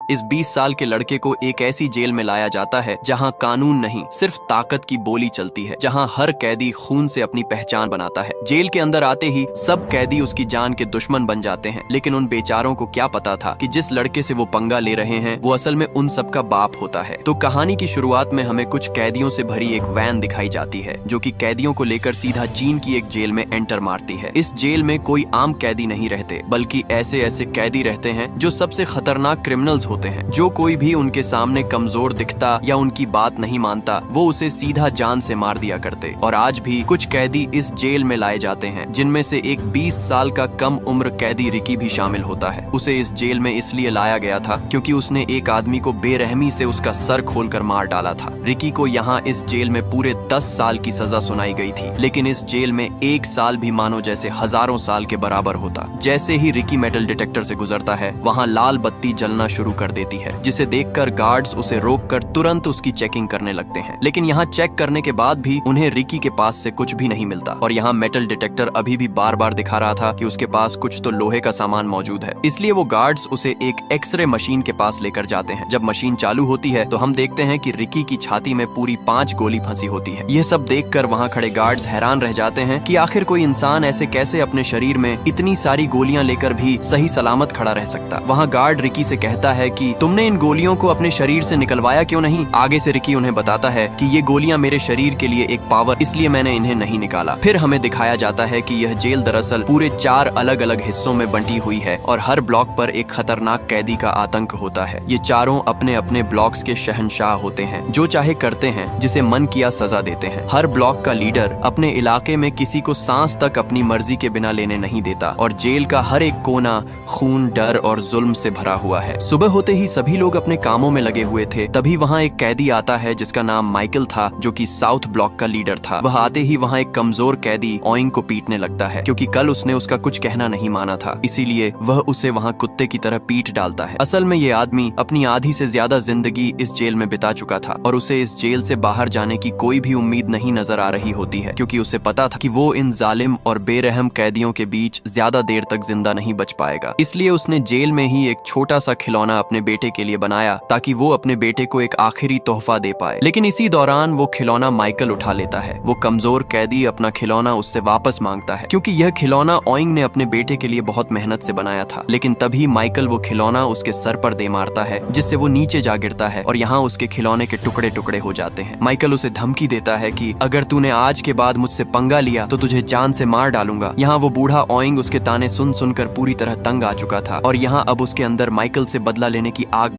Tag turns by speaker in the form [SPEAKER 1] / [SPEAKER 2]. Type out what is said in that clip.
[SPEAKER 1] इस 20 साल के लड़के को एक ऐसी जेल में लाया जाता है जहाँ कानून नहीं, सिर्फ ताकत की बोली चलती है, जहाँ हर कैदी खून से अपनी पहचान बनाता है। जेल के अंदर आते ही सब कैदी उसकी जान के दुश्मन बन जाते हैं, लेकिन उन बेचारों को क्या पता था कि जिस लड़के से वो पंगा ले रहे हैं वो असल में उन सब का बाप होता है। तो कहानी की शुरुआत में हमें कुछ कैदियों से भरी एक वैन दिखाई जाती है जो कि कैदियों को लेकर सीधा चीन की एक जेल में एंटर मारती है। इस जेल में कोई आम कैदी नहीं रहते, बल्कि ऐसे ऐसे कैदी रहते हैं जो सबसे खतरनाक क्रिमिनल्स होते हैं। जो कोई भी उनके सामने कमजोर दिखता या उनकी बात नहीं मानता वो उसे सीधा जान से मार दिया करते। और आज भी कुछ कैदी इस जेल में लाए जाते हैं, जिनमें से एक 20 साल का कम उम्र कैदी रिकी भी शामिल होता है। उसे इस जेल में इसलिए लाया गया था क्योंकि उसने एक आदमी को बेरहमी से उसका सर खोलकर मार डाला था। रिकी को यहाँ इस जेल में पूरे 10 साल की सजा सुनाई गई थी, लेकिन इस जेल में 1 साल भी मानो जैसे हजारों साल के बराबर होता। जैसे ही रिकी मेटल डिटेक्टर से गुजरता है वहाँ लाल बत्ती जलना शुरू कर देती है, जिसे देखकर गार्ड्स उसे रोककर तुरंत उसकी चेकिंग करने लगते हैं। लेकिन यहाँ चेक करने के बाद भी उन्हें रिकी के पास से कुछ भी नहीं मिलता और यहाँ मेटल डिटेक्टर अभी भी बार बार दिखा रहा था कि उसके पास कुछ तो लोहे का सामान मौजूद है। इसलिए वो गार्ड्स उसे एक एक्सरे मशीन के पास लेकर जाते हैं। जब मशीन चालू होती है तो हम देखते हैं कि रिकी की छाती में पूरी 5 गोली फंसी होती है। यह सब देखकर वहाँ खड़े गार्ड्स हैरान रह जाते हैं कि आखिर कोई इंसान ऐसे कैसे अपने शरीर में इतनी सारी गोलियां लेकर भी सही सलामत खड़ा रह सकता। वहाँ गार्ड रिकी से कहता है कि तुमने इन गोलियों को अपने शरीर से निकलवाया क्यों नहीं। आगे से रिकी उन्हें बताता है कि ये गोलियां मेरे शरीर के लिए एक पावर, इसलिए मैंने इन्हें नहीं निकाला। फिर हमें दिखाया जाता है कि यह जेल दरअसल पूरे 4 अलग अलग हिस्सों में बंटी हुई है और हर ब्लॉक पर एक खतरनाक कैदी का आतंक होता है। ये चारों अपने अपने ब्लॉक्स के शहंशाह होते हैं, जो चाहे करते हैं, जिसे मन किया सजा देते हैं। हर ब्लॉक का लीडर अपने इलाके में किसी को सांस तक अपनी मर्जी के बिना लेने नहीं देता और जेल का हर एक कोना खून, डर और जुल्म से भरा हुआ है। सुबह होते ही सभी लोग अपने कामों में लगे हुए थे, तभी वहाँ एक कैदी आता है जिसका नाम माइकल था, जो कि साउथ ब्लॉक का लीडर था। वह आते ही वहाँ एक कमजोर कैदी ओइंग को पीटने लगता है, क्योंकि कल उसने उसका कुछ कहना नहीं माना था, इसीलिए वह उसे वहाँ कुत्ते की तरह पीट डालता है। असल में ये आदमी अपनी आधी से ज्यादा जिंदगी इस जेल में बिता चुका था और उसे इस जेल से बाहर जाने की कोई भी उम्मीद नहीं नजर आ रही होती है, क्योंकि उसे पता था कि वो इन जालिम और बेरहम कैदियों के बीच ज्यादा देर तक जिंदा नहीं बच पाएगा। इसलिए उसने जेल में ही एक छोटा सा खिलौना अपने बेटे के लिए बनाया ताकि वो अपने बेटे को एक आखिरी तोहफा दे पाए। लेकिन इसी दौरान वो खिलौना माइकल उठा लेता है। वो कमजोर कैदी अपना खिलौना उससे वापस मांगता है, क्योंकि यह खिलौना ओइंग ने अपने बेटे के लिए बहुत मेहनत से बनाया था। लेकिन तभी माइकल वो खिलौना उसके सर पर दे मारता है, जिससे वो नीचे जा गिरता है और यहाँ उसके खिलौने के टुकड़े टुकड़े हो जाते हैं। माइकल उसे धमकी देता है कि अगर तूने आज के बाद मुझसे पंगा लिया तो तुझे जान से मार डालूंगा। यहाँ वो बूढ़ा ओइंग उसके ताने सुन सुनकर पूरी तरह तंग आ चुका था और यहाँ अब उसके अंदर माइकल से बदला लेने की आग